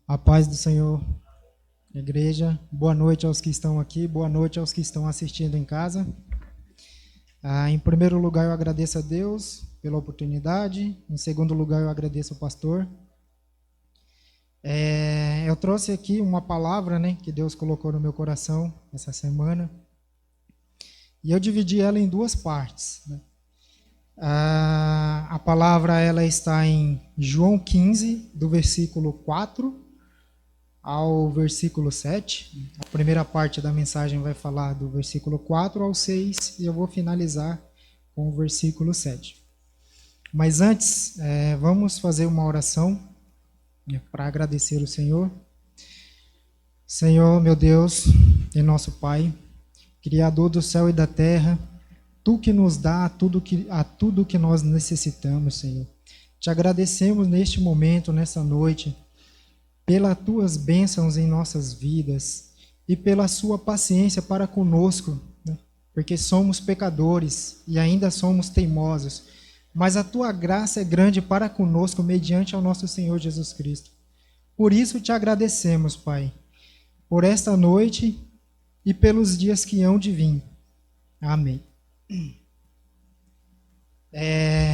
A paz do Senhor, igreja. Boa noite aos que estão aqui, boa noite aos que estão assistindo em casa. Em primeiro lugar, eu agradeço a Deus pela oportunidade. Em segundo lugar, eu agradeço ao pastor. Eu trouxe aqui uma palavra, que Deus colocou no meu coração essa semana. E eu dividi ela em duas partes. A palavra ela está em João 15, do versículo 4 ao versículo 7. A primeira parte da mensagem vai falar do versículo 4 ao 6 e eu vou finalizar com o versículo 7. Mas antes, vamos fazer uma oração para agradecer o Senhor. Senhor, meu Deus e nosso Pai, Criador do céu e da terra, Tu que nos dá tudo que nós necessitamos, Senhor. Te agradecemos neste momento, nessa noite, pelas tuas bênçãos em nossas vidas e pela sua paciência para conosco, porque somos pecadores e ainda somos teimosos, mas a tua graça é grande para conosco mediante ao nosso Senhor Jesus Cristo. Por isso te agradecemos, Pai, por esta noite e pelos dias que hão de vir. Amém.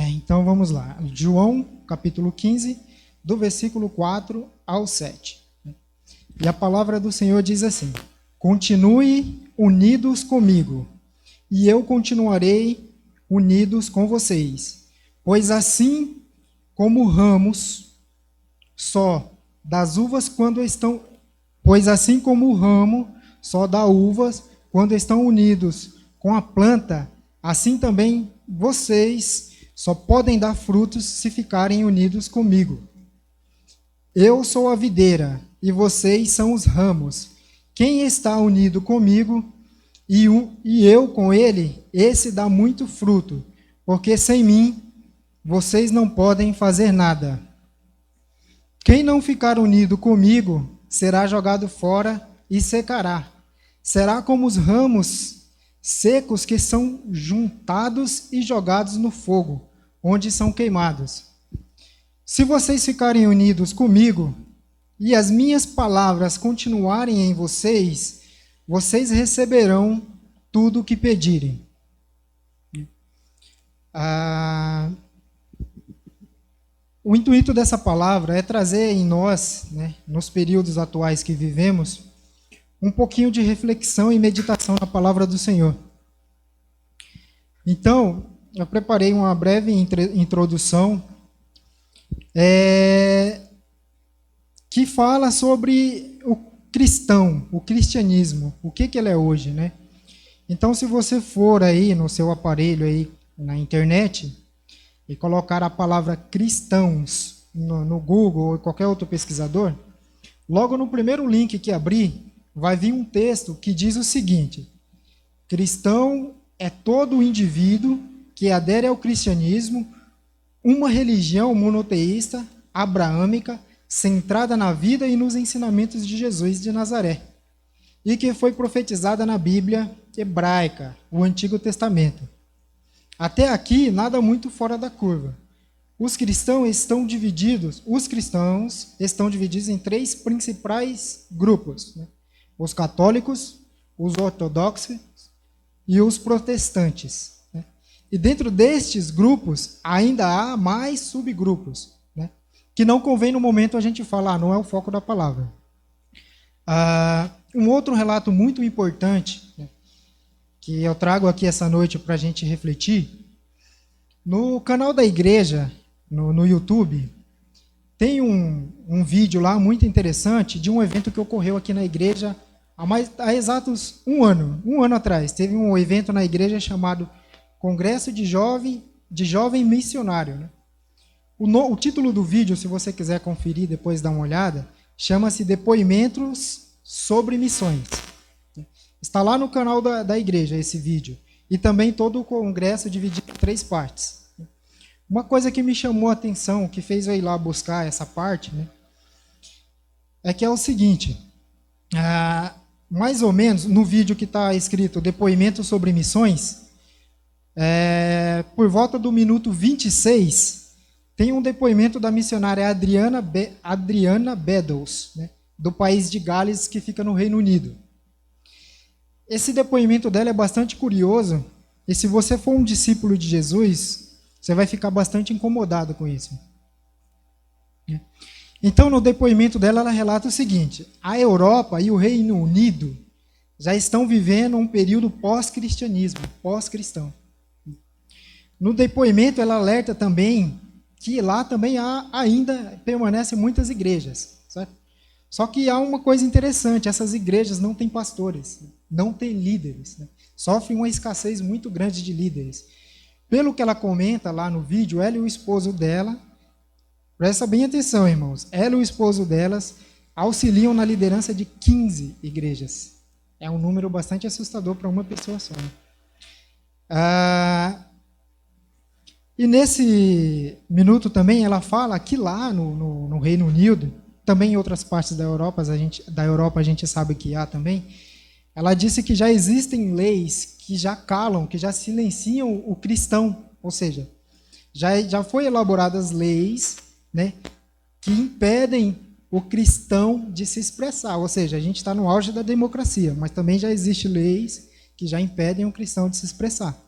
Então vamos lá. João, capítulo 15, do versículo 4 ao 7. E a palavra do Senhor diz assim: Continue unidos comigo, e eu continuarei unidos com vocês. Pois assim como ramos só das uvas quando estão... Pois assim como o ramo só dá uvas quando estão unidos com a planta, assim também vocês só podem dar frutos se ficarem unidos comigo. Eu sou a videira e vocês são os ramos. Quem está unido comigo e eu com ele, esse dá muito fruto, porque sem mim vocês não podem fazer nada. Quem não ficar unido comigo será jogado fora e secará. Será como os ramos secos que são juntados e jogados no fogo, onde são queimados. Se vocês ficarem unidos comigo e as minhas palavras continuarem em vocês, vocês receberão tudo o que pedirem. O intuito dessa palavra é trazer em nós, nos períodos atuais que vivemos, um pouquinho de reflexão e meditação na palavra do Senhor. Então, eu preparei uma breve introdução que fala sobre o cristão, o cristianismo, o que ele é hoje, Então, se você for aí no seu aparelho aí na internet e colocar a palavra cristãos no Google ou qualquer outro pesquisador, logo no primeiro link que abrir, vai vir um texto que diz o seguinte: cristão é todo indivíduo que adere ao cristianismo, uma religião monoteísta, abraâmica, centrada na vida e nos ensinamentos de Jesus de Nazaré, e que foi profetizada na Bíblia hebraica, o Antigo Testamento. Até aqui, nada muito fora da curva. Os cristãos estão divididos em três principais grupos: os católicos, os ortodoxos e os protestantes. E dentro destes grupos, ainda há mais subgrupos, que não convém no momento a gente falar, não é o foco da palavra. Um outro relato muito importante, que eu trago aqui essa noite para a gente refletir, no canal da igreja, no YouTube, tem um vídeo lá muito interessante de um evento que ocorreu aqui na igreja há exatos um ano atrás. Teve um evento na igreja chamado Congresso de Jovem Missionário. O título do vídeo, se você quiser conferir, depois dar uma olhada, chama-se Depoimentos sobre Missões. Está lá no canal da igreja esse vídeo. E também todo o congresso dividido em 3 partes. Uma coisa que me chamou a atenção, que fez eu ir lá buscar essa parte, é que é o seguinte: mais ou menos, no vídeo que está escrito Depoimento sobre Missões, por volta do minuto 26, tem um depoimento da missionária Adriana Beddoes, né, do país de Gales, que fica no Reino Unido. Esse depoimento dela é bastante curioso, e se você for um discípulo de Jesus, você vai ficar bastante incomodado com isso. Então, no depoimento dela, ela relata o seguinte: a Europa e o Reino Unido já estão vivendo um período pós-cristianismo, pós-cristão. No depoimento, ela alerta também que lá também ainda permanecem muitas igrejas, certo? Só que há uma coisa interessante: essas igrejas não têm pastores, não têm líderes, né? Sofrem uma escassez muito grande de líderes. Pelo que ela comenta lá no vídeo, ela e o esposo dela, presta bem atenção, irmãos, ela e o esposo delas auxiliam na liderança de 15 igrejas. É um número bastante assustador para uma pessoa só. Né? E nesse minuto também ela fala que lá no Reino Unido, também em outras partes da Europa a gente sabe que há também, ela disse que já existem leis que já calam, que já silenciam o cristão, ou seja, já foi elaboradas leis, né, que impedem o cristão de se expressar, ou seja, a gente está no auge da democracia, mas também já existem leis que já impedem o cristão de se expressar,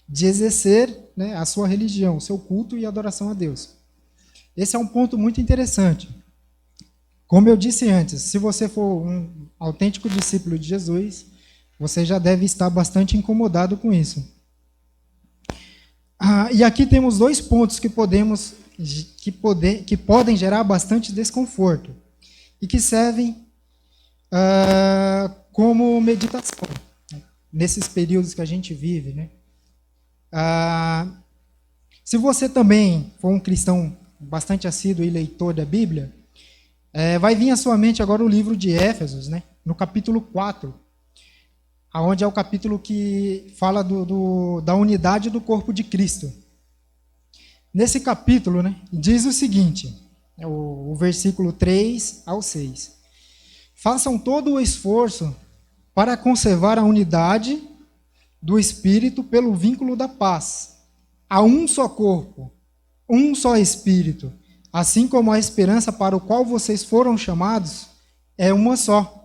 de exercer, né, a sua religião, o seu culto e adoração a Deus. Esse é um ponto muito interessante. Como eu disse antes, se você for um autêntico discípulo de Jesus, você já deve estar bastante incomodado com isso. E aqui temos 2 pontos que podem gerar bastante desconforto e que servem como meditação, né, nesses períodos que a gente vive. Né? Se você também for um cristão bastante assíduo e leitor da Bíblia, vai vir à sua mente agora o livro de Éfesos, né, no capítulo 4, onde é o capítulo que fala da unidade do corpo de Cristo. Nesse capítulo, né, diz o seguinte, o versículo 3 ao 6. Façam todo o esforço para conservar a unidade do Espírito pelo vínculo da paz. Há um só corpo, um só Espírito, assim como a esperança para o qual vocês foram chamados é uma só.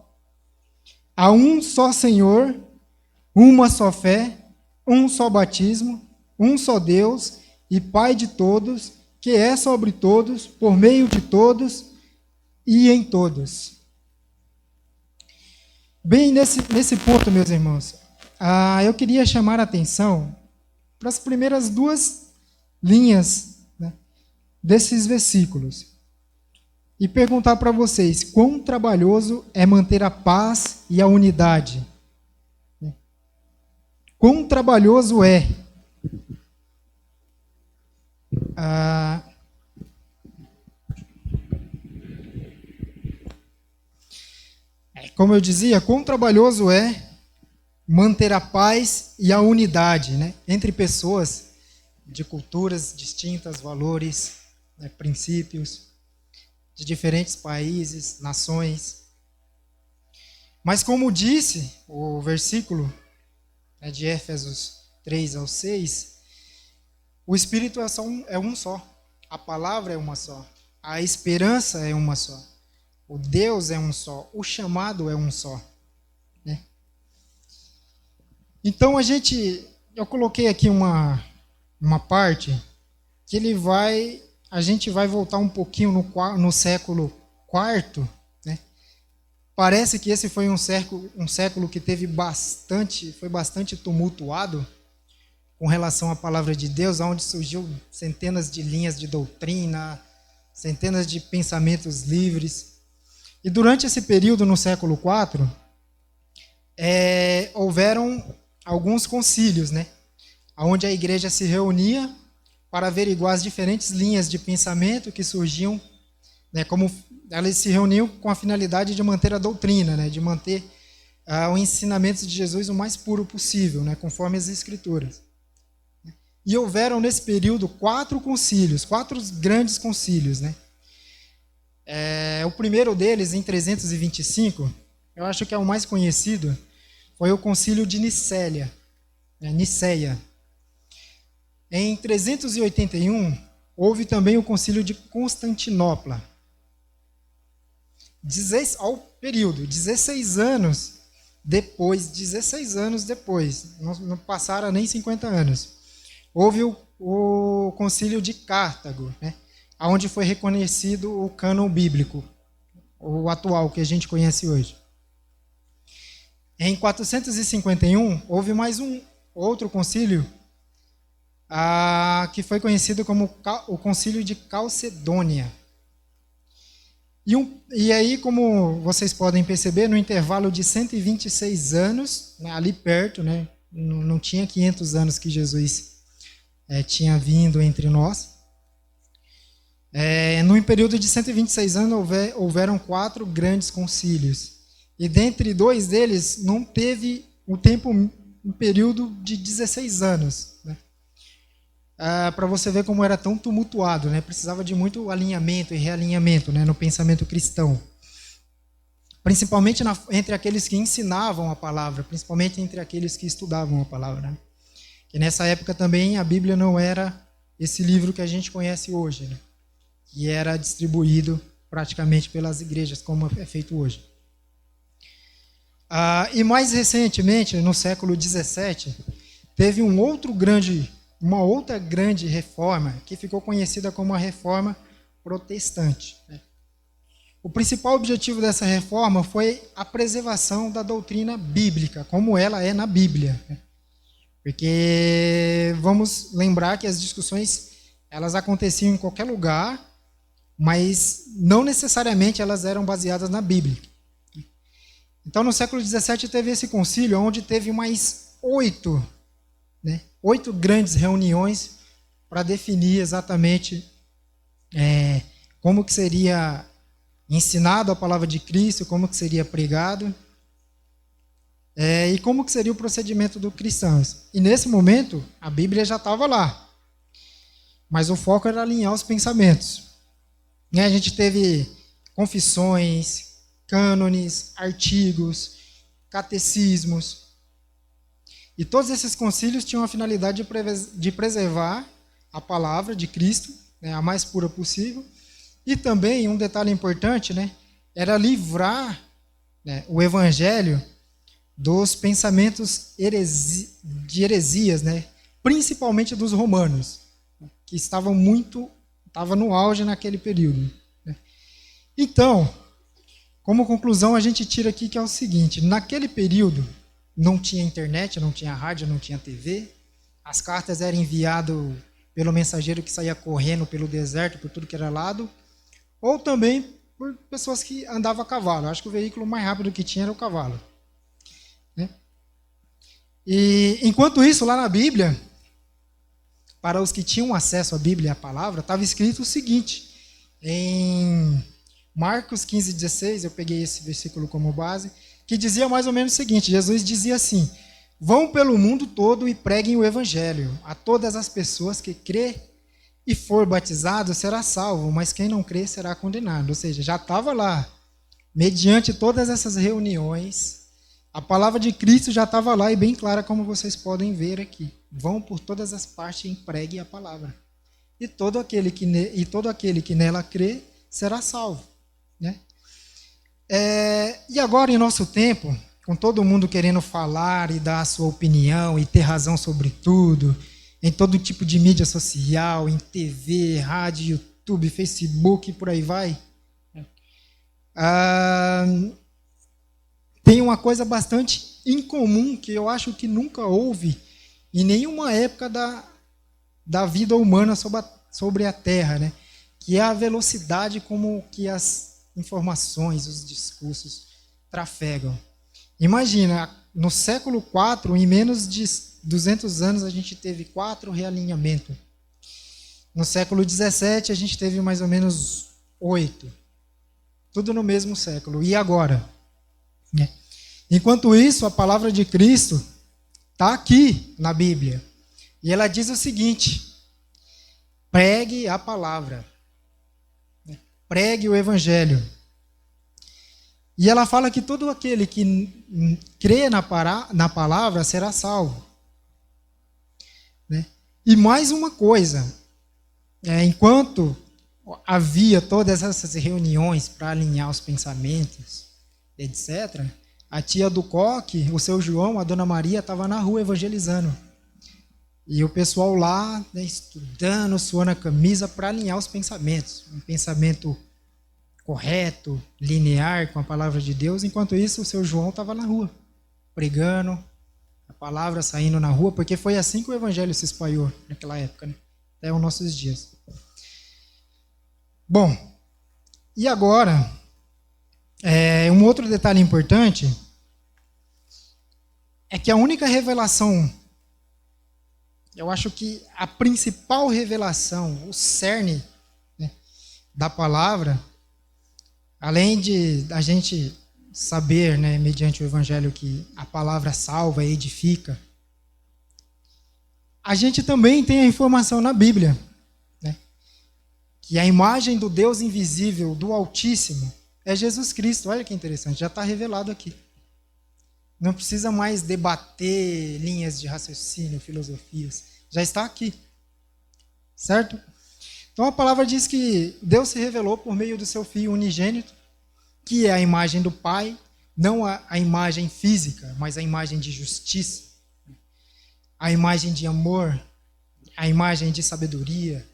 Há um só Senhor, uma só fé, um só batismo, um só Deus e Pai de todos, que é sobre todos, por meio de todos e em todos. Bem, nesse ponto, meus irmãos, eu queria chamar a atenção para as primeiras 2 linhas, né, desses versículos e perguntar para vocês quão trabalhoso é manter a paz e a unidade. Quão trabalhoso é. Como eu dizia, quão trabalhoso é manter a paz e a unidade, né, entre pessoas de culturas distintas, valores, né, princípios, de diferentes países, nações. Mas como disse o versículo, né, de Éfesos 3 ao 6, o Espírito é um só, a palavra é uma só, a esperança é uma só, o Deus é um só, o chamado é um só. Né? Então eu coloquei aqui uma parte que a gente vai voltar um pouquinho no século IV, né? Parece que esse foi um século que foi bastante tumultuado com relação à palavra de Deus, onde surgiu centenas de linhas de doutrina, centenas de pensamentos livres. E durante esse período, no século IV, houveram alguns concílios, né, onde a igreja se reunia para averiguar as diferentes linhas de pensamento que surgiam, né, como elas se reuniam com a finalidade de manter a doutrina, né, de manter o ensinamento de Jesus o mais puro possível, né, conforme as Escrituras. E houveram nesse período 4 concílios, 4 grandes concílios. Né? O primeiro deles, em 325, eu acho que é o mais conhecido, foi o concílio de Niceia. Em 381, houve também o concílio de Constantinopla. Ao período, 16 anos depois, não passaram nem 50 anos, houve o concílio de Cartago, né, onde foi reconhecido o cânon bíblico, o atual, que a gente conhece hoje. Em 451, houve mais um outro concílio, que foi conhecido como o Concílio de Calcedônia. E aí, como vocês podem perceber, no intervalo de 126 anos, né, ali perto, né, não tinha 500 anos que Jesus tinha vindo entre nós. No período de 126 anos, houveram 4 grandes concílios. E dentre 2 deles, não teve um período de 16 anos. Né? Para você ver como era tão tumultuado, né? Precisava de muito alinhamento e realinhamento, né, no pensamento cristão. Principalmente entre aqueles que ensinavam a palavra, principalmente entre aqueles que estudavam a palavra. Né? Que nessa época também a Bíblia não era esse livro que a gente conhece hoje, né? Que era distribuído praticamente pelas igrejas, como é feito hoje. E mais recentemente, no século XVII, teve uma outra grande reforma, que ficou conhecida como a Reforma Protestante. O principal objetivo dessa reforma foi a preservação da doutrina bíblica, como ela é na Bíblia. Porque vamos lembrar que as discussões elas aconteciam em qualquer lugar, mas não necessariamente elas eram baseadas na Bíblia. Então, no século XVII teve esse concílio, onde teve mais 8 grandes reuniões para definir exatamente como que seria ensinado a palavra de Cristo, como que seria pregado, e como que seria o procedimento dos cristãos. E nesse momento, a Bíblia já estava lá, mas o foco era alinhar os pensamentos. A gente teve confissões, cânones, artigos, catecismos. E todos esses concílios tinham a finalidade de preservar a palavra de Cristo, né, a mais pura possível. E também, um detalhe importante, né, era livrar, né, o evangelho dos pensamentos de heresias, né, principalmente dos romanos, que estavam no auge naquele período. Né. Então, como conclusão, a gente tira aqui que é o seguinte: naquele período não tinha internet, não tinha rádio, não tinha TV, as cartas eram enviadas pelo mensageiro que saía correndo pelo deserto, por tudo que era lado, ou também por pessoas que andavam a cavalo. Acho que o veículo mais rápido que tinha era o cavalo. Né? E enquanto isso, lá na Bíblia, para os que tinham acesso à Bíblia e à palavra, estava escrito o seguinte, em Marcos 15:16, eu peguei esse versículo como base, que dizia mais ou menos o seguinte: Jesus dizia assim: vão pelo mundo todo e preguem o evangelho a todas as pessoas. Que crê e for batizado será salvo, mas quem não crê será condenado. Ou seja, já estava lá, mediante todas essas reuniões, a palavra de Cristo já estava lá e bem clara, como vocês podem ver aqui. Vão por todas as partes e preguem a palavra. E todo aquele que nela crê será salvo. Né? E agora, em nosso tempo, com todo mundo querendo falar e dar a sua opinião e ter razão sobre tudo, em todo tipo de mídia social, em TV, rádio, YouTube, Facebook e por aí vai, tem uma coisa bastante incomum que eu acho que nunca houve em nenhuma época da vida humana sobre a Terra, né? Que é a velocidade como que as informações, os discursos trafegam. Imagina, no século IV, em menos de 200 anos, a gente teve 4 realinhamentos. No século XVII, a gente teve mais ou menos 8. Tudo no mesmo século. E agora? Enquanto isso, a palavra de Cristo está aqui na Bíblia. E ela diz o seguinte: pregue a palavra. Pregue o evangelho. E ela fala que todo aquele que crê na palavra será salvo. Né? E mais uma coisa, enquanto havia todas essas reuniões para alinhar os pensamentos, etc., a tia do coque, o seu João, a dona Maria, estava na rua evangelizando. E o pessoal lá, né, estudando, suando a camisa para alinhar os pensamentos. Um pensamento correto, linear com a palavra de Deus. Enquanto isso, o seu João estava na rua, pregando, a palavra saindo na rua, porque foi assim que o evangelho se espalhou naquela época, né? Até os nossos dias. Bom, e agora, um outro detalhe importante é que a única revelação, eu acho que a principal revelação, o cerne, né, da palavra, além de a gente saber, né, mediante o evangelho, que a palavra salva e edifica, a gente também tem a informação na Bíblia, né, que a imagem do Deus invisível, do Altíssimo, é Jesus Cristo. Olha que interessante, já está revelado aqui. Não precisa mais debater linhas de raciocínio, filosofias. Já está aqui. Certo? Então a palavra diz que Deus se revelou por meio do seu Filho unigênito, que é a imagem do Pai, não a imagem física, mas a imagem de justiça, a imagem de amor, a imagem de sabedoria,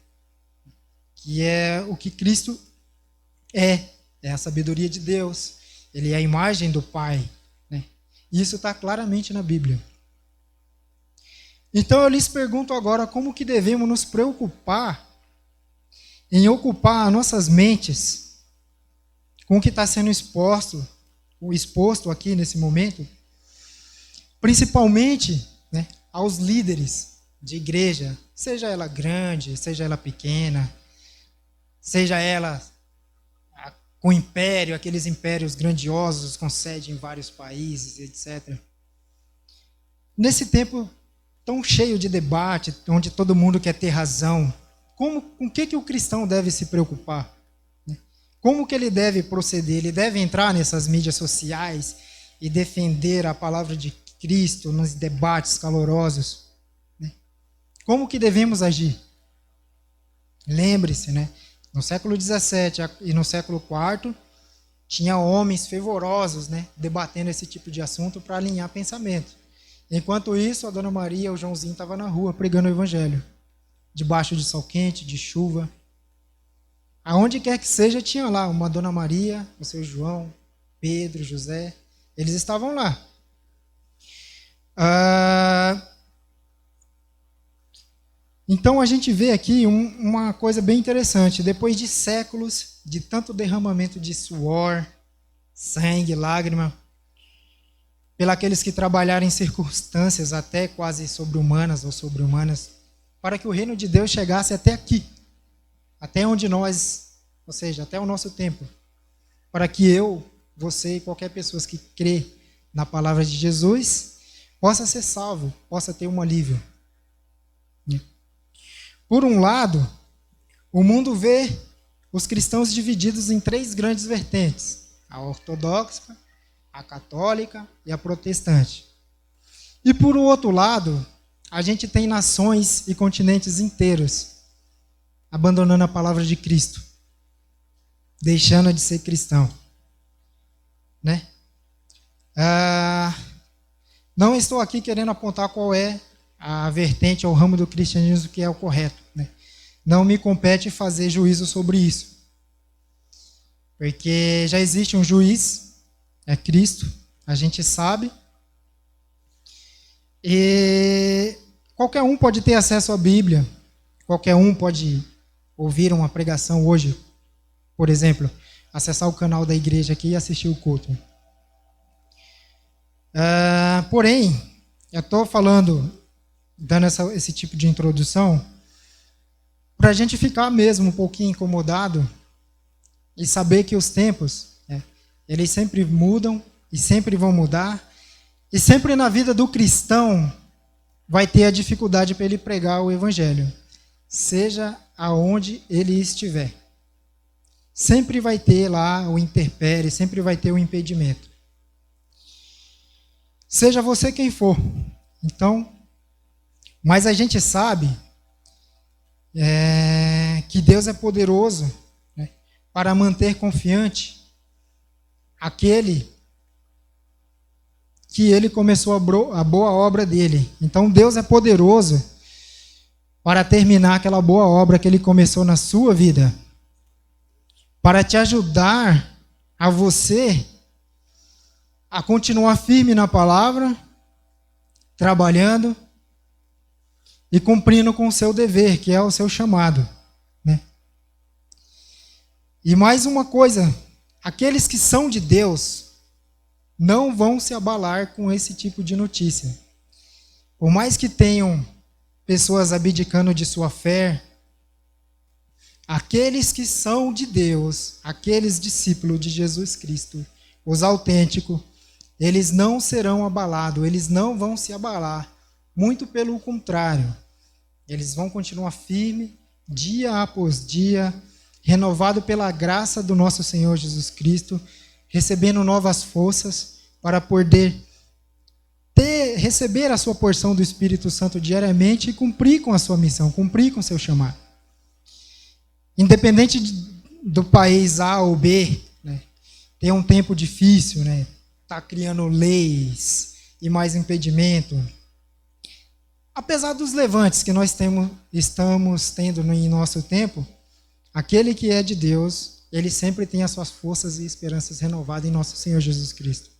que é o que Cristo é a sabedoria de Deus. Ele é a imagem do Pai. Isso está claramente na Bíblia. Então eu lhes pergunto agora como que devemos nos preocupar em ocupar as nossas mentes com o que está sendo exposto aqui nesse momento, principalmente, né, aos líderes de igreja, seja ela grande, seja ela pequena, seja ela com império, aqueles impérios grandiosos com sede em vários países, etc. Nesse tempo tão cheio de debate, onde todo mundo quer ter razão, com que o cristão deve se preocupar? Como que ele deve proceder? Ele deve entrar nessas mídias sociais e defender a palavra de Cristo nos debates calorosos? Como que devemos agir? Lembre-se, né? No século XVII e no século IV, tinha homens fervorosos, né, debatendo esse tipo de assunto para alinhar pensamento. Enquanto isso, a Dona Maria, o Joãozinho, estava na rua pregando o evangelho, debaixo de sol quente, de chuva. Aonde quer que seja, tinha lá uma Dona Maria, o seu João, Pedro, José, eles estavam lá. Então a gente vê aqui uma coisa bem interessante. Depois de séculos de tanto derramamento de suor, sangue, lágrima, pelos que trabalharam em circunstâncias até quase sobre-humanas ou sobre-humanas, para que o reino de Deus chegasse até aqui, até onde nós, ou seja, até o nosso tempo, para que eu, você e qualquer pessoa que crê na palavra de Jesus possa ser salvo, possa ter um alívio. Por um lado, o mundo vê os cristãos divididos em 3 grandes vertentes: a ortodoxa, a católica e a protestante. E por outro lado, a gente tem nações e continentes inteiros abandonando a palavra de Cristo, deixando de ser cristão, né? Não estou aqui querendo apontar qual é a vertente ou o ramo do cristianismo que é o correto, né? Não me compete fazer juízo sobre isso, porque já existe um juiz, é Cristo, a gente sabe, e qualquer um pode ter acesso à Bíblia, qualquer um pode ouvir uma pregação hoje, por exemplo, acessar o canal da igreja aqui e assistir o culto. Porém, eu estou dando esse tipo de introdução para a gente ficar mesmo um pouquinho incomodado e saber que os tempos, eles sempre mudam e sempre vão mudar, e sempre na vida do cristão vai ter a dificuldade para ele pregar o evangelho, seja aonde ele estiver. Sempre vai ter lá o intempérie, sempre vai ter o impedimento. Seja você quem for. Então, mas a gente sabe que Deus é poderoso, né, para manter confiante aquele que ele começou a boa obra dele. Então Deus é poderoso para terminar aquela boa obra que ele começou na sua vida, para te ajudar a você a continuar firme na palavra, trabalhando e cumprindo com o seu dever, que é o seu chamado, né? E mais uma coisa, aqueles que são de Deus não vão se abalar com esse tipo de notícia. Por mais que tenham pessoas abdicando de sua fé, aqueles que são de Deus, aqueles discípulos de Jesus Cristo, os autênticos, eles não serão abalados, eles não vão se abalar. Muito pelo contrário, eles vão continuar firmes, dia após dia, renovado pela graça do nosso Senhor Jesus Cristo, recebendo novas forças para poder receber a sua porção do Espírito Santo diariamente e cumprir com a sua missão, cumprir com o seu chamado. Independente do país A ou B, né, ter um tempo difícil, né, tá criando leis e mais impedimento. Apesar dos levantes que nós estamos tendo em nosso tempo, aquele que é de Deus, ele sempre tem as suas forças e esperanças renovadas em nosso Senhor Jesus Cristo.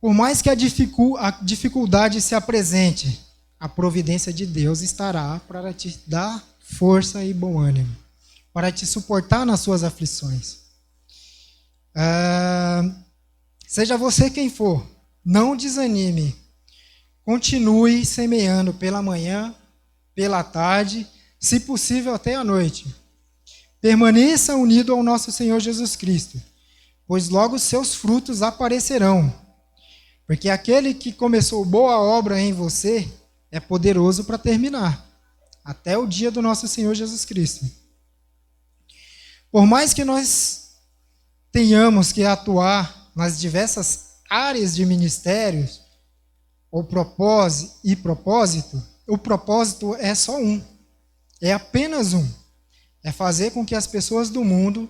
Por mais que a dificuldade se apresente, a providência de Deus estará para te dar força e bom ânimo, para te suportar nas suas aflições. Seja você quem for, não desanime. Continue semeando pela manhã, pela tarde, se possível até a noite. Permaneça unido ao nosso Senhor Jesus Cristo, pois logo seus frutos aparecerão. Porque aquele que começou boa obra em você é poderoso para terminar, até o dia do nosso Senhor Jesus Cristo. Por mais que nós tenhamos que atuar nas diversas áreas de ministérios, o propósito é só um, é apenas um. É fazer com que as pessoas do mundo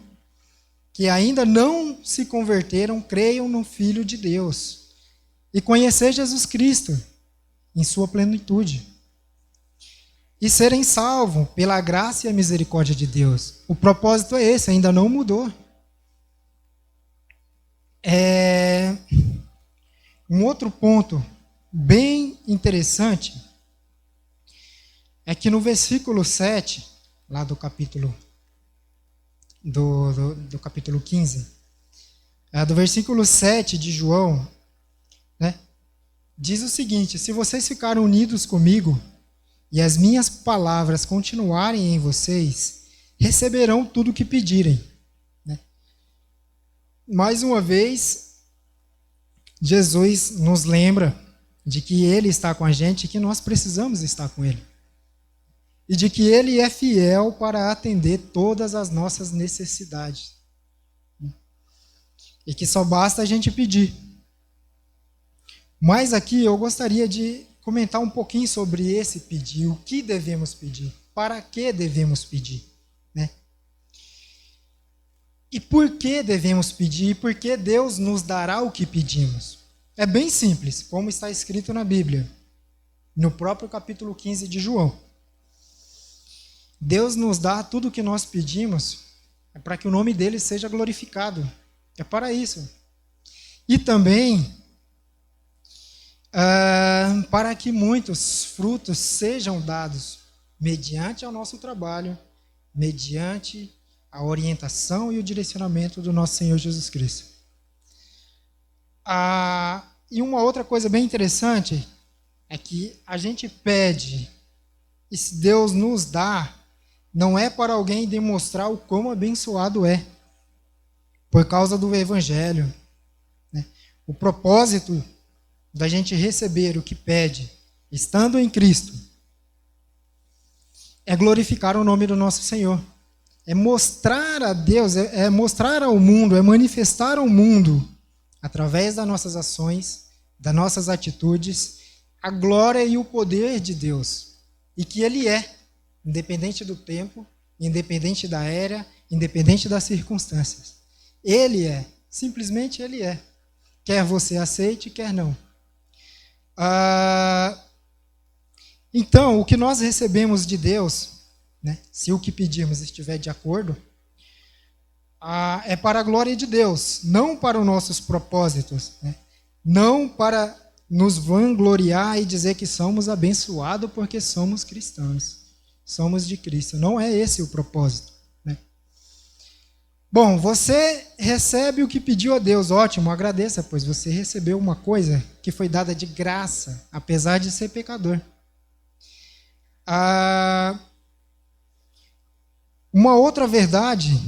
que ainda não se converteram creiam no Filho de Deus e conhecer Jesus Cristo em sua plenitude e serem salvos pela graça e a misericórdia de Deus. O propósito é esse, ainda não mudou. Um outro ponto bem interessante é que no versículo 7, lá do capítulo do capítulo 15, do versículo 7 de João, né, diz o seguinte: se vocês ficarem unidos comigo e as minhas palavras continuarem em vocês, receberão tudo o que pedirem. Né? Mais uma vez, Jesus nos lembra de que Ele está com a gente e que nós precisamos estar com Ele. E de que Ele é fiel para atender todas as nossas necessidades. E que só basta a gente pedir. Mas aqui eu gostaria de comentar um pouquinho sobre esse pedir. O que devemos pedir? Para que devemos pedir? Né? E por que devemos pedir? E por que Deus nos dará o que pedimos? É bem simples, como está escrito na Bíblia, no próprio capítulo 15 de João. Deus nos dá tudo o que nós pedimos para que o nome dele seja glorificado. É para isso. E também para que muitos frutos sejam dados mediante ao nosso trabalho, mediante a orientação e o direcionamento do nosso Senhor Jesus Cristo. E uma outra coisa bem interessante é que a gente pede, e se Deus nos dá, não é para alguém demonstrar o quão abençoado é, por causa do Evangelho. Né? O propósito da gente receber o que pede, estando em Cristo, é glorificar o nome do nosso Senhor. É mostrar a Deus, é mostrar ao mundo, é manifestar ao mundo, através das nossas ações, das nossas atitudes, a glória e o poder de Deus. e que Ele é, independente do tempo, independente da era, independente das circunstâncias. Ele é, simplesmente Ele é. Quer você aceite, quer não. Então, o que nós recebemos de Deus, né, se o que pedimos estiver de acordo, é para a glória de Deus, não para os nossos propósitos, né? Não para nos vangloriar e dizer que somos abençoados porque somos cristãos, somos de Cristo. Não é esse o propósito, né? Bom, você recebe o que pediu a Deus, ótimo, agradeça, pois você recebeu uma coisa que foi dada de graça, apesar de ser pecador. Uma outra verdade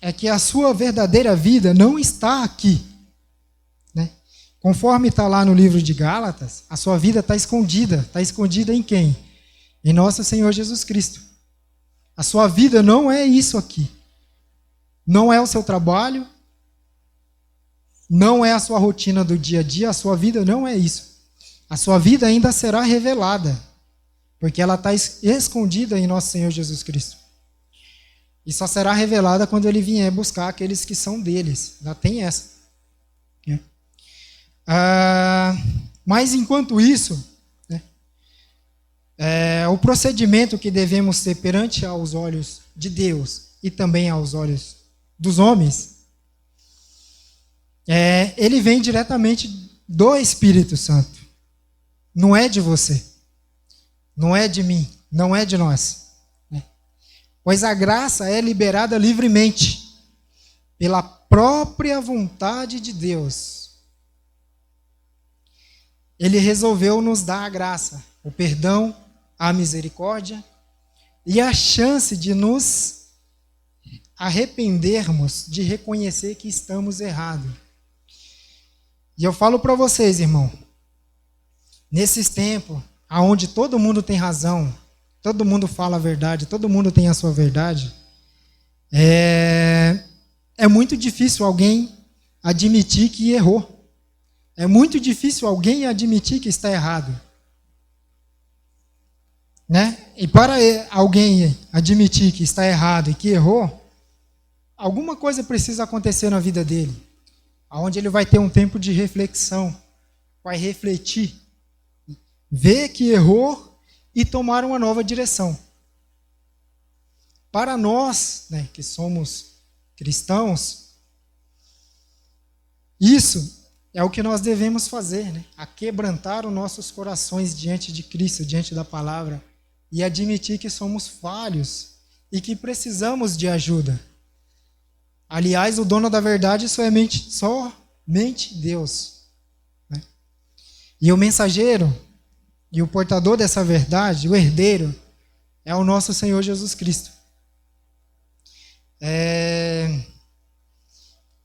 é que a sua verdadeira vida não está aqui, né? Conforme está lá no livro de Gálatas, a sua vida está escondida. Está escondida em quem? Em nosso Senhor Jesus Cristo. A sua vida não é isso aqui. Não é o seu trabalho, não é a sua rotina do dia a dia, a sua vida não é isso. A sua vida ainda será revelada, porque ela está escondida em nosso Senhor Jesus Cristo. E só será revelada quando Ele vier buscar aqueles que são deles. Já tem essa. Mas enquanto isso, né, o procedimento que devemos ter perante aos olhos de Deus e também aos olhos dos homens, ele vem diretamente do Espírito Santo. Não é de você. Não é de mim. Não é de nós. Pois a graça é liberada livremente, pela própria vontade de Deus. Ele resolveu nos dar a graça, o perdão, a misericórdia e a chance de nos arrependermos, de reconhecer que estamos errados. E eu falo para vocês, irmão, nesses tempos, onde todo mundo tem razão, todo mundo fala a verdade, todo mundo tem a sua verdade, é muito difícil alguém admitir que errou. É muito difícil alguém admitir que está errado. Né? E para alguém admitir que está errado e que errou, alguma coisa precisa acontecer na vida dele, onde ele vai ter um tempo de reflexão, vai refletir, ver que errou e tomar uma nova direção. Para nós, né, que somos cristãos, isso é o que nós devemos fazer, né? Aquebrantar os nossos corações diante de Cristo, diante da palavra, e admitir que somos falhos e que precisamos de ajuda. Aliás, o dono da verdade somente Deus, né? E o mensageiro e o portador dessa verdade, o herdeiro, é o nosso Senhor Jesus Cristo.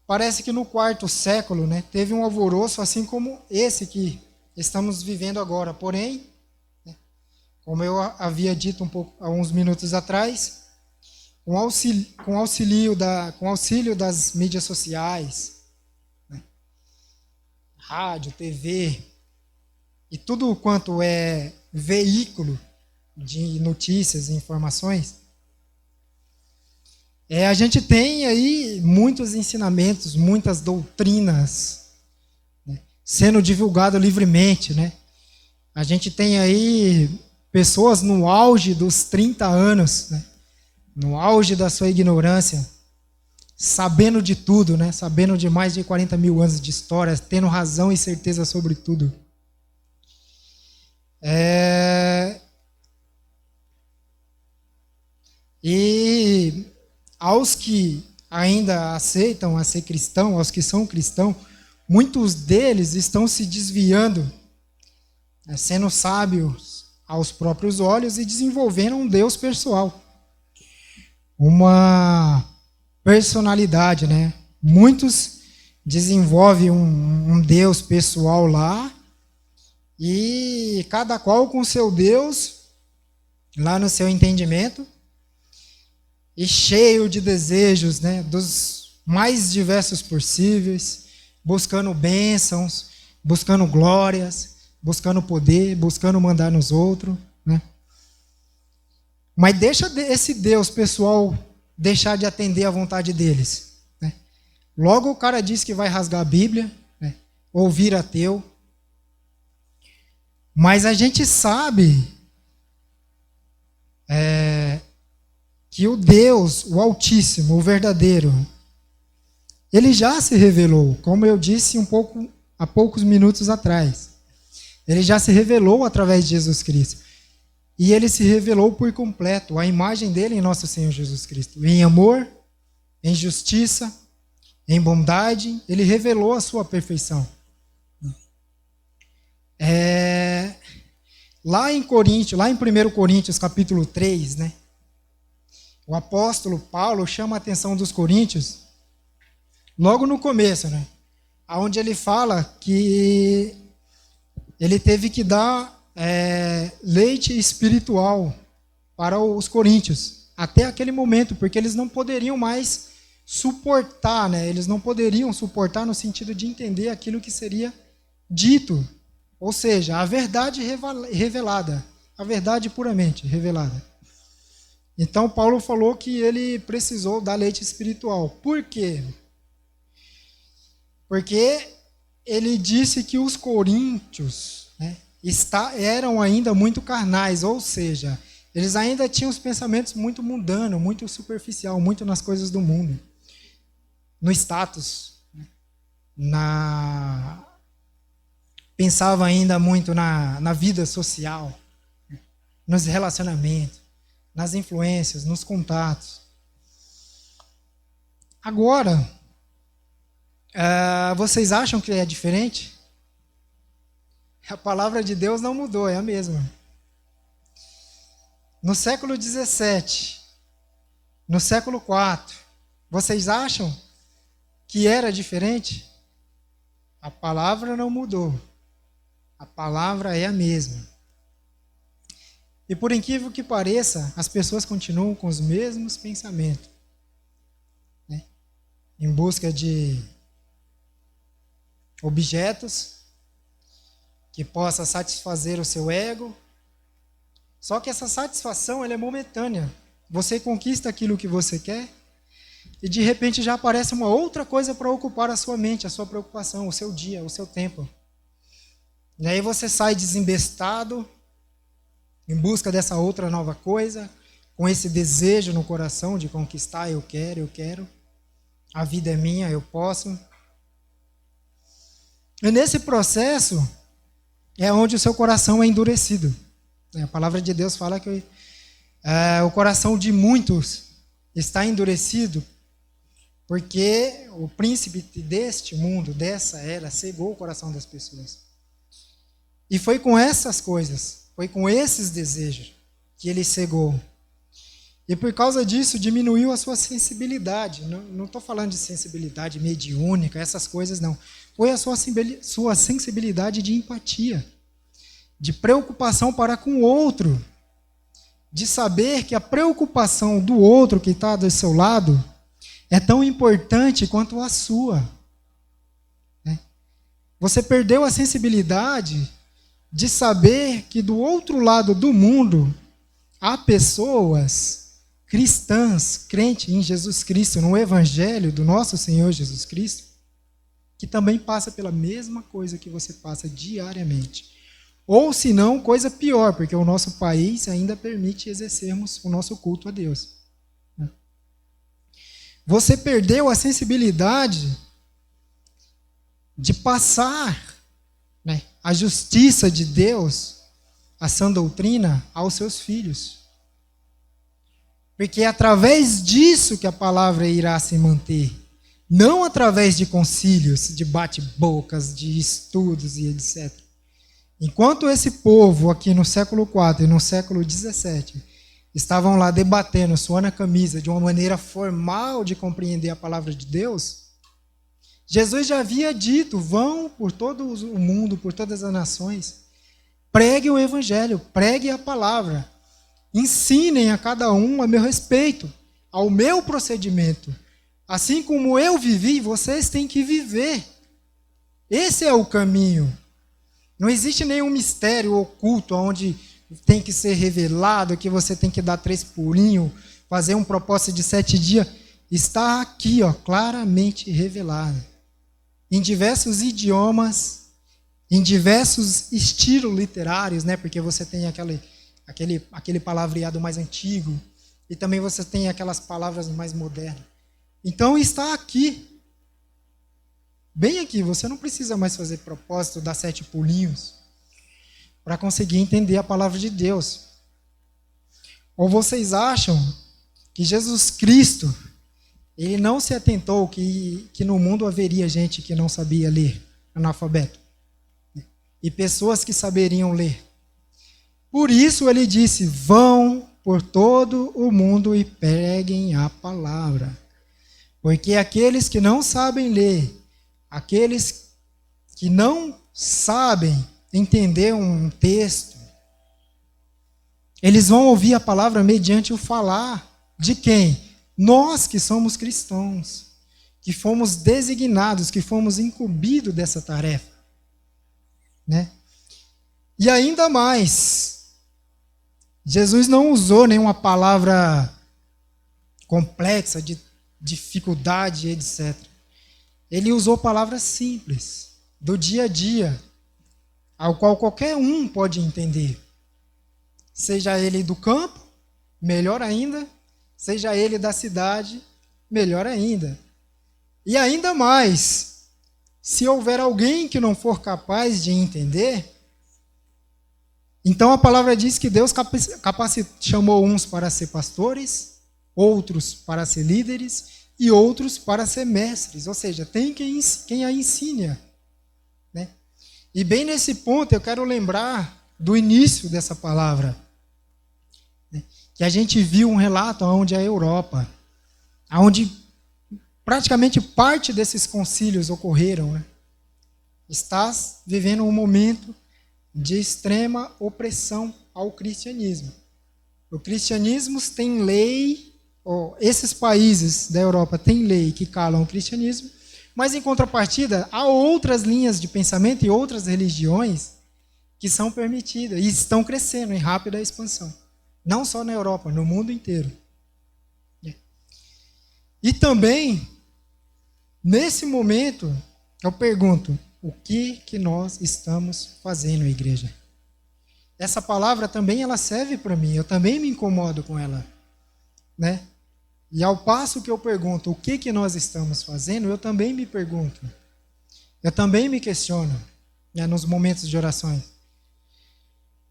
Parece que no quarto século, né, teve um alvoroço assim como esse que estamos vivendo agora. Porém, né, como eu havia dito há uns minutos atrás, com auxílio das mídias sociais, né, rádio, TV, e tudo quanto é veículo de notícias e informações, a gente tem aí muitos ensinamentos, muitas doutrinas, né, sendo divulgado livremente, né? A gente tem aí pessoas no auge dos 30 anos, né, no auge da sua ignorância, sabendo de tudo, né, sabendo de mais de 40 mil anos de história, tendo razão e certeza sobre tudo. E aos que ainda aceitam a ser cristão, aos que são cristãos, muitos deles estão se desviando, né, sendo sábios aos próprios olhos e desenvolvendo um Deus pessoal, uma personalidade, né? Muitos desenvolvem um Deus pessoal lá, e cada qual com seu Deus, lá no seu entendimento, e cheio de desejos, né, dos mais diversos possíveis, buscando bênçãos, buscando glórias, buscando poder, buscando mandar nos outros, né? Mas deixa esse Deus, pessoal, deixar de atender à vontade deles. Né? Logo o cara diz que vai rasgar a Bíblia, né? Ou vir ateu. Mas a gente sabe que o Deus, o Altíssimo, o verdadeiro, ele já se revelou, como eu disse há poucos minutos atrás. Ele já se revelou através de Jesus Cristo. E ele se revelou por completo, a imagem dele em nosso Senhor Jesus Cristo. Em amor, em justiça, em bondade, ele revelou a sua perfeição. Lá em 1 Coríntios capítulo 3, né, o apóstolo Paulo chama a atenção dos coríntios, logo no começo, né, onde ele fala que ele teve que dar leite espiritual para os coríntios, até aquele momento, porque eles não poderiam mais suportar, né, eles não poderiam suportar no sentido de entender aquilo que seria dito. Ou seja, a verdade revelada, a verdade puramente revelada. Então, Paulo falou que ele precisou dar leite espiritual. Por quê? Porque ele disse que os coríntios, né, eram ainda muito carnais, ou seja, eles ainda tinham os pensamentos muito mundanos, muito superficial, muito nas coisas do mundo, no status, pensava ainda muito na vida social, nos relacionamentos, nas influências, nos contatos. Agora, vocês acham que é diferente? A palavra de Deus não mudou, é a mesma. No século XVII, no século IV, vocês acham que era diferente? A palavra não mudou. A palavra é a mesma. E por incrível que pareça, as pessoas continuam com os mesmos pensamentos, né? Em busca de objetos que possa satisfazer o seu ego. Só que essa satisfação ela é momentânea. Você conquista aquilo que você quer e de repente já aparece uma outra coisa para ocupar a sua mente, a sua preocupação, o seu dia, o seu tempo. E aí você sai desembestado, em busca dessa outra nova coisa, com esse desejo no coração de conquistar, eu quero, a vida é minha, eu posso. E nesse processo é onde o seu coração é endurecido. A palavra de Deus fala que o coração de muitos está endurecido porque o príncipe deste mundo, dessa era, cegou o coração das pessoas. E foi com essas coisas, foi com esses desejos que ele cegou. E por causa disso diminuiu a sua sensibilidade. Não estou falando de sensibilidade mediúnica, essas coisas não. Foi a sua sensibilidade de empatia, de preocupação para com o outro, de saber que a preocupação do outro que está do seu lado é tão importante quanto a sua. Você perdeu a sensibilidade de saber que do outro lado do mundo há pessoas cristãs, crentes em Jesus Cristo, no Evangelho do nosso Senhor Jesus Cristo, que também passa pela mesma coisa que você passa diariamente. Ou, se não, coisa pior, porque o nosso país ainda permite exercermos o nosso culto a Deus. Você perdeu a sensibilidade de passar, né, a justiça de Deus, a sã doutrina, aos seus filhos. Porque é através disso que a palavra irá se manter. Não através de concílios, de bate-bocas, de estudos e etc. Enquanto esse povo aqui no século IV e no século XVII estavam lá debatendo, suando a camisa, de uma maneira formal de compreender a palavra de Deus, Jesus já havia dito, vão por todo o mundo, por todas as nações, pregue o evangelho, pregue a palavra, ensinem a cada um a meu respeito, ao meu procedimento. Assim como eu vivi, vocês têm que viver. Esse é o caminho. Não existe nenhum mistério oculto onde tem que ser revelado, que você tem que dar 3 pulinhos, fazer um propósito de 7 dias, está aqui, ó, claramente revelado. Em diversos idiomas, em diversos estilos literários, né? Porque você tem aquele palavreado mais antigo, e também você tem aquelas palavras mais modernas. Então está aqui, bem aqui, você não precisa mais fazer propósito, dar 7 pulinhos, para conseguir entender a palavra de Deus. Ou vocês acham que Jesus Cristo, ele não se atentou que no mundo haveria gente que não sabia ler, analfabeto, e pessoas que saberiam ler. Por isso ele disse, vão por todo o mundo e preguem a palavra. Porque aqueles que não sabem ler, aqueles que não sabem entender um texto, eles vão ouvir a palavra mediante o falar de quem? Nós que somos cristãos, que fomos designados, que fomos incumbidos dessa tarefa, né? E ainda mais, Jesus não usou nenhuma palavra complexa, de dificuldade, etc. Ele usou palavras simples, do dia a dia, ao qual qualquer um pode entender. Seja ele do campo, melhor ainda, seja ele da cidade, melhor ainda. E ainda mais, se houver alguém que não for capaz de entender, então a palavra diz que Deus chamou uns para ser pastores, outros para ser líderes e outros para ser mestres. Ou seja, tem quem a ensine, né? E bem nesse ponto eu quero lembrar do início dessa palavra, né? Que a gente viu um relato onde a Europa, onde praticamente parte desses concílios ocorreram, né? Está vivendo um momento de extrema opressão ao cristianismo. O cristianismo tem lei, esses países da Europa têm lei que calam o cristianismo, mas em contrapartida há outras linhas de pensamento e outras religiões que são permitidas e estão crescendo em rápida expansão. Não só na Europa, no mundo inteiro. E também, nesse momento, eu pergunto, o que nós estamos fazendo, igreja? Essa palavra também ela serve para mim, eu também me incomodo com ela, né? E ao passo que eu pergunto o que nós estamos fazendo, eu também me pergunto, eu também me questiono, né, nos momentos de orações.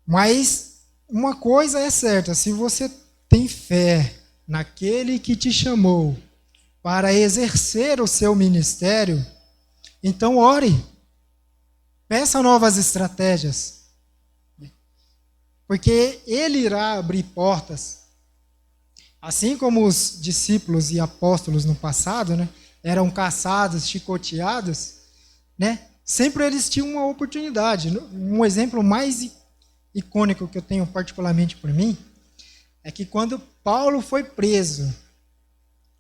Mas uma coisa é certa, se você tem fé naquele que te chamou para exercer o seu ministério, então ore. Peça novas estratégias, porque Ele irá abrir portas. Assim como os discípulos e apóstolos no passado, né, eram caçados, chicoteados, né, sempre eles tinham uma oportunidade. Um exemplo mais icônico que eu tenho particularmente por mim é que quando Paulo foi preso,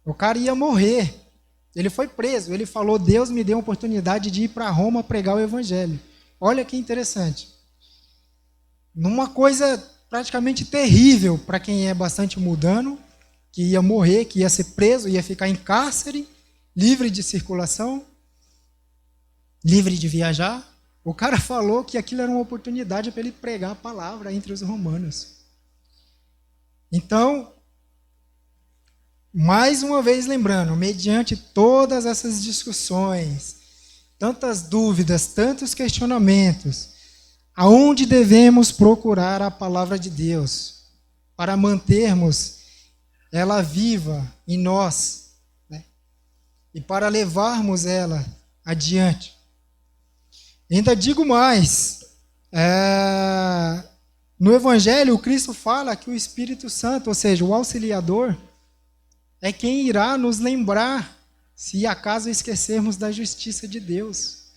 o cara ia morrer. Ele foi preso, ele falou, Deus me deu a oportunidade de ir para Roma pregar o evangelho. Olha que interessante. Numa coisa praticamente terrível para quem é bastante mundano, que ia morrer, que ia ser preso, ia ficar em cárcere, livre de circulação, livre de viajar. O cara falou que aquilo era uma oportunidade para ele pregar a palavra entre os romanos. Então, mais uma vez lembrando, mediante todas essas discussões, tantas dúvidas, tantos questionamentos, aonde devemos procurar a palavra de Deus para mantermos ela viva em nós, né? E para levarmos ela adiante. Ainda digo mais, no Evangelho o Cristo fala que o Espírito Santo, ou seja, o auxiliador, é quem irá nos lembrar, se acaso esquecermos da justiça de Deus.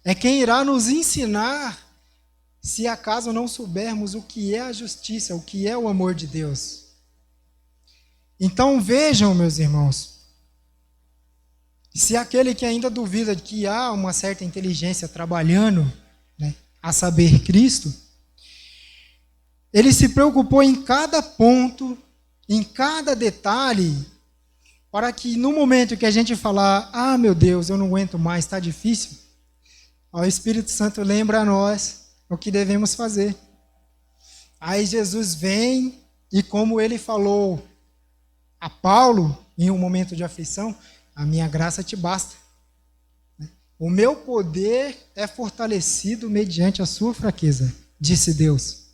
É quem irá nos ensinar, se acaso não soubermos o que é a justiça, o que é o amor de Deus. Então vejam, meus irmãos, se aquele que ainda duvida de que há uma certa inteligência trabalhando, né, a saber, Cristo, Ele se preocupou em cada ponto, em cada detalhe, para que no momento que a gente falar, ah, meu Deus, eu não aguento mais, está difícil, o Espírito Santo lembra a nós o que devemos fazer. Aí Jesus vem e, como ele falou a Paulo, em um momento de aflição, a minha graça te basta. O meu poder é fortalecido mediante a sua fraqueza, disse Deus.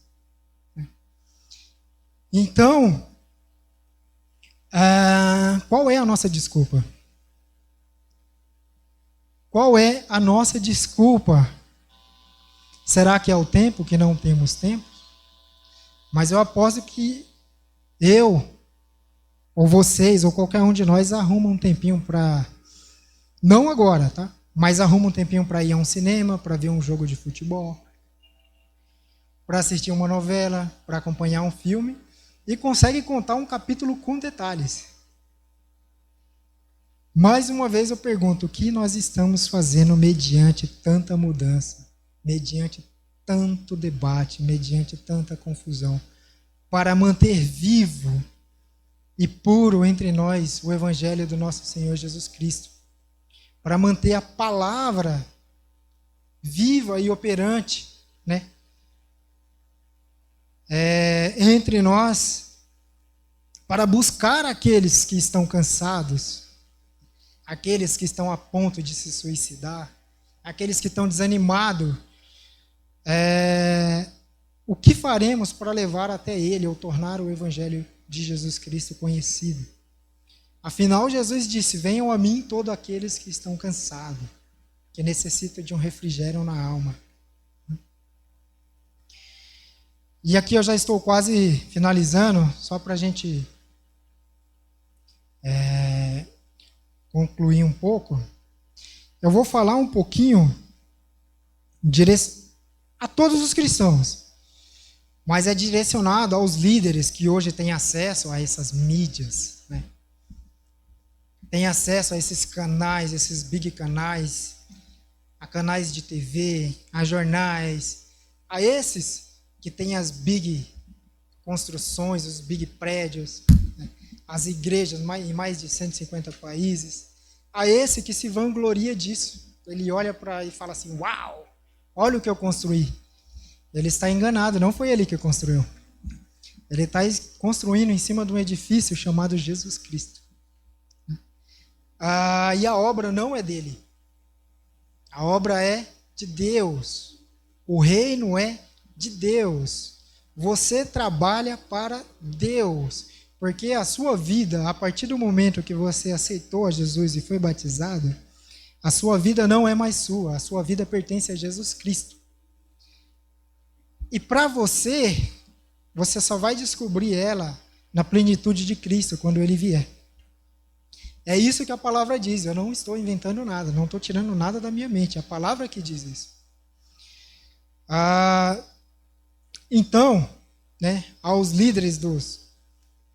Então, qual é a nossa desculpa? Qual é a nossa desculpa? Será que é o tempo, que não temos tempo? Mas eu aposto que eu, ou vocês, ou qualquer um de nós arruma um tempinho para... Não agora, tá? Mas arruma um tempinho para ir a um cinema, para ver um jogo de futebol, para assistir uma novela, para acompanhar um filme, e consegue contar um capítulo com detalhes. Mais uma vez eu pergunto, o que nós estamos fazendo mediante tanta mudança, mediante tanto debate, mediante tanta confusão, para manter vivo e puro entre nós o Evangelho do nosso Senhor Jesus Cristo, para manter a palavra viva e operante, né? Entre nós, para buscar aqueles que estão cansados, aqueles que estão a ponto de se suicidar, aqueles que estão desanimados. O que faremos para levar até ele ou tornar o Evangelho de Jesus Cristo conhecido? Afinal, Jesus disse, venham a mim todos aqueles que estão cansados, que necessitam de um refrigério na alma. E aqui eu já estou quase finalizando, só para a gente concluir um pouco. Eu vou falar um pouquinho a todos os cristãos, mas é direcionado aos líderes que hoje têm acesso a essas mídias, né? Têm acesso a esses canais, esses big canais, a canais de TV, a jornais, a esses que têm as big construções, os big prédios, né? As igrejas em mais de 150 países, a esse que se vangloria disso. Ele olha para e fala assim, uau, olha o que eu construí. Ele está enganado, não foi ele que construiu. Ele está construindo em cima de um edifício chamado Jesus Cristo. E a obra não é dele. A obra é de Deus. O reino é de Deus. Você trabalha para Deus. Porque a sua vida, a partir do momento que você aceitou a Jesus e foi batizado, a sua vida não é mais sua. A sua vida pertence a Jesus Cristo. E para você só vai descobrir ela na plenitude de Cristo, quando Ele vier. É isso que a palavra diz. Eu não estou inventando nada, não estou tirando nada da minha mente. É a palavra que diz isso. Então, né, aos líderes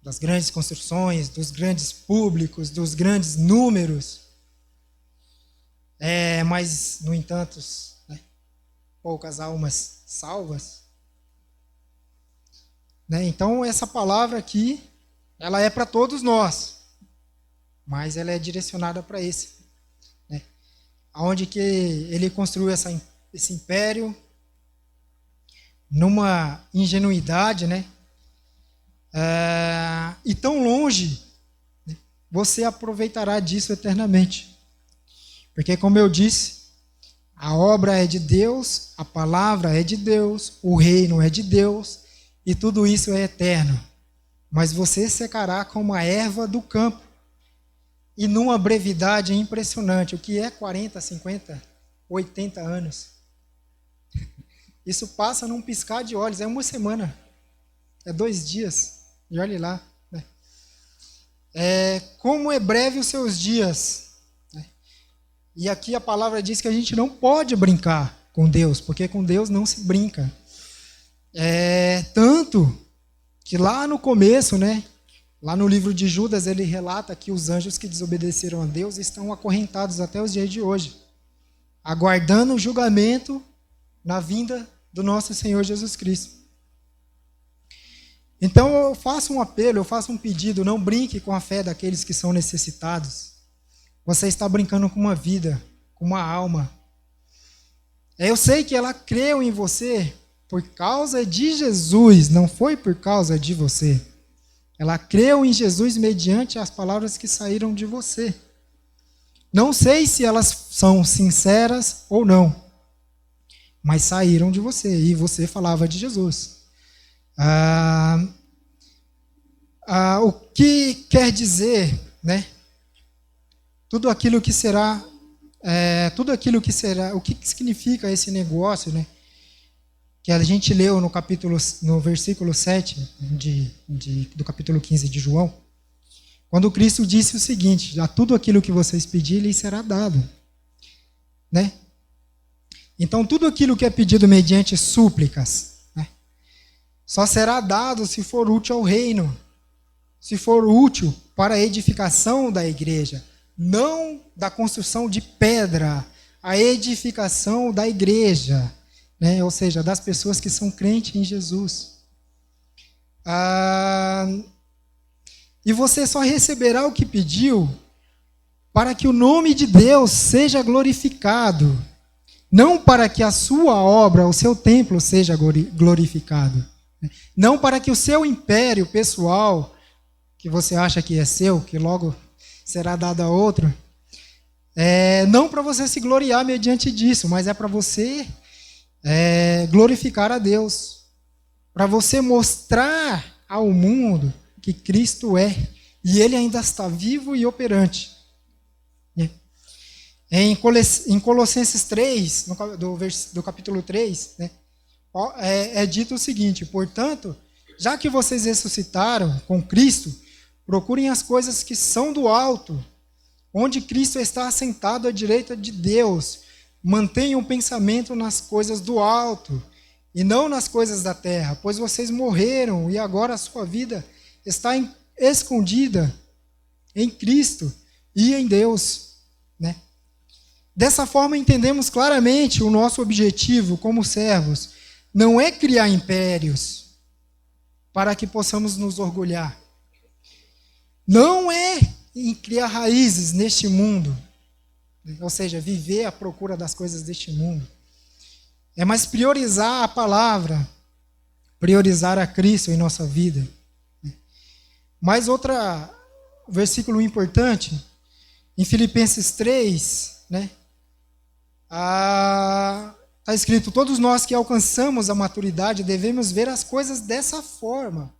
das grandes construções, dos grandes públicos, dos grandes números, mas, no entanto, né, poucas almas salvas. Né? Então, essa palavra aqui, ela é para todos nós, mas ela é direcionada para esse. Né? Onde que ele construiu esse império, numa ingenuidade, né? E tão longe, né? Você aproveitará disso eternamente. Porque, como eu disse, a obra é de Deus, a palavra é de Deus, o reino é de Deus, e tudo isso é eterno. Mas você secará como a erva do campo, e numa brevidade impressionante. O que é 40, 50, 80 anos? Isso passa num piscar de olhos, é uma semana, é 2 dias, e olhe lá. Né? Como é breve os seus dias. Né? E aqui a palavra diz que a gente não pode brincar com Deus, porque com Deus não se brinca. Tanto que lá no começo, né, lá no livro de Judas, ele relata que os anjos que desobedeceram a Deus estão acorrentados até os dias de hoje, aguardando o julgamento na vinda do nosso Senhor Jesus Cristo. Então eu faço um apelo, eu faço um pedido, não brinque com a fé daqueles que são necessitados. Você está brincando com uma vida, com uma alma. Eu sei que ela creu em você por causa de Jesus, não foi por causa de você. Ela creu em Jesus mediante as palavras que saíram de você. Não sei se elas são sinceras ou não, mas saíram de você e você falava de Jesus. O que quer dizer, né? Tudo aquilo que será, o que significa esse negócio, né? Que a gente leu no versículo 7 do capítulo 15 de João, quando Cristo disse o seguinte: a tudo aquilo que vocês pedirem, lhes será dado. Né? Então, tudo aquilo que é pedido mediante súplicas, né, só será dado se for útil ao reino, se for útil para a edificação da igreja, não da construção de pedra, a edificação da igreja. Né? Ou seja, das pessoas que são crentes em Jesus. E você só receberá o que pediu para que o nome de Deus seja glorificado, não para que a sua obra, o seu templo seja glorificado, não para que o seu império pessoal, que você acha que é seu, que logo será dado a outro, não para você se gloriar mediante disso, mas é para você glorificar a Deus, para você mostrar ao mundo que Cristo é, e Ele ainda está vivo e operante. Em Colossenses 3, do capítulo 3, né, é dito o seguinte: portanto, já que vocês ressuscitaram com Cristo, procurem as coisas que são do alto, onde Cristo está assentado à direita de Deus. Mantenham o pensamento nas coisas do alto e não nas coisas da terra, pois vocês morreram e agora a sua vida está escondida em Cristo e em Deus. Né? Dessa forma, entendemos claramente o nosso objetivo como servos não é criar impérios para que possamos nos orgulhar. Não é criar raízes neste mundo, ou seja, viver à procura das coisas deste mundo. É mais priorizar a palavra, priorizar a Cristo em nossa vida. Mais outro versículo importante, em Filipenses 3, né? Está escrito: todos nós que alcançamos a maturidade devemos ver as coisas dessa forma.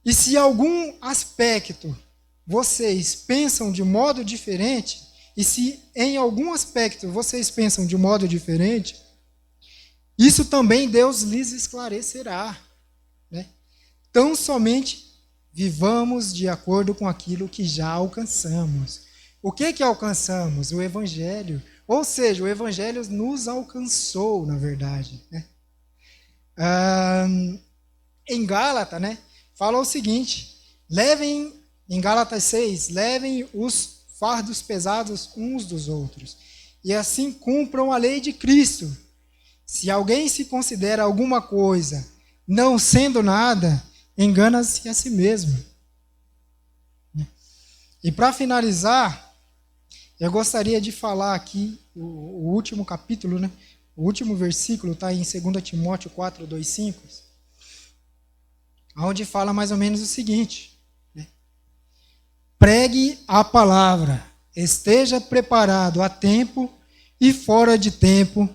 E se algum aspecto vocês pensam de modo diferente, e se em algum aspecto vocês pensam de modo diferente, isso também Deus lhes esclarecerá. Né? Tão somente vivamos de acordo com aquilo que já alcançamos. O que alcançamos? O Evangelho. Ou seja, o Evangelho nos alcançou, na verdade. Né? Em Gálatas, né, fala o seguinte: em Gálatas 6, levem os fardos pesados uns dos outros, e assim cumpram a lei de Cristo. Se alguém se considera alguma coisa, não sendo nada, engana-se a si mesmo. E para finalizar, eu gostaria de falar aqui o último capítulo, né? O último versículo está em 2 Timóteo 4, 2, 5, onde fala mais ou menos o seguinte: pregue a palavra, esteja preparado a tempo e fora de tempo,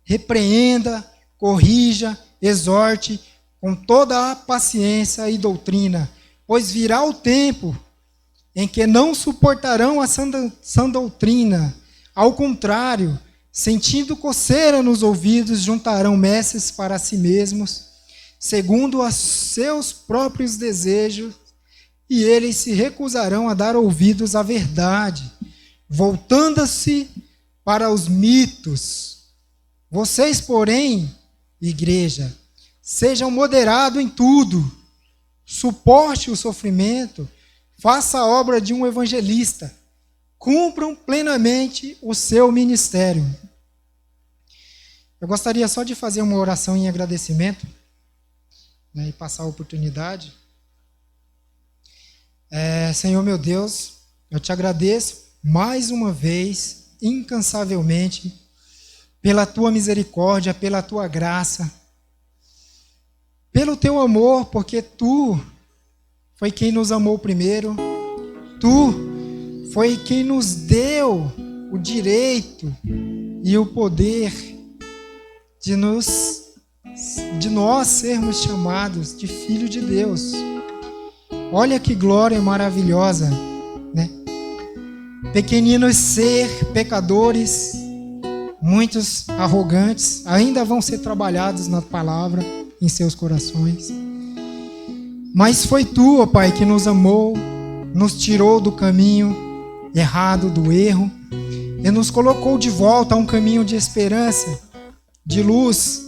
repreenda, corrija, exorte com toda a paciência e doutrina, pois virá o tempo em que não suportarão a sã doutrina. Ao contrário, sentindo coceira nos ouvidos, juntarão mestres para si mesmos, segundo os seus próprios desejos, e eles se recusarão a dar ouvidos à verdade, voltando-se para os mitos. Vocês, porém, igreja, sejam moderados em tudo, suporte o sofrimento, faça a obra de um evangelista, cumpram plenamente o seu ministério. Eu gostaria só de fazer uma oração em agradecimento. né, e passar a oportunidade. Senhor meu Deus, eu te agradeço mais uma vez, incansavelmente, pela tua misericórdia, pela tua graça, pelo teu amor, porque tu foi quem nos amou primeiro, tu foi quem nos deu o direito e o poder de nós sermos chamados de filho de Deus. Olha que glória maravilhosa, né? Pequeninos ser pecadores, muitos arrogantes, ainda vão ser trabalhados na palavra em seus corações. Mas foi tu, ó Pai, que nos amou, nos tirou do caminho errado, do erro, e nos colocou de volta a um caminho de esperança, de luz,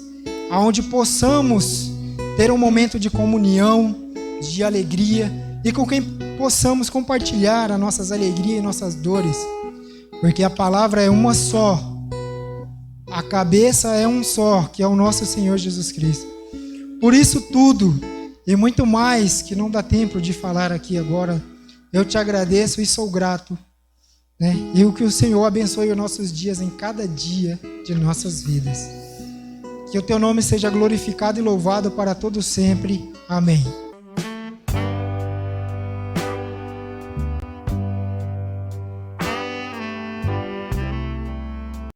aonde possamos ter um momento de comunhão, de alegria, e com quem possamos compartilhar as nossas alegrias e nossas dores, porque a palavra é uma só, a cabeça é um só, que é o nosso Senhor Jesus Cristo. Por isso tudo, e muito mais que não dá tempo de falar aqui agora, eu te agradeço e sou grato, né? E que o Senhor abençoe os nossos dias em cada dia de nossas vidas. Que o teu nome seja glorificado e louvado para todo sempre. Amém.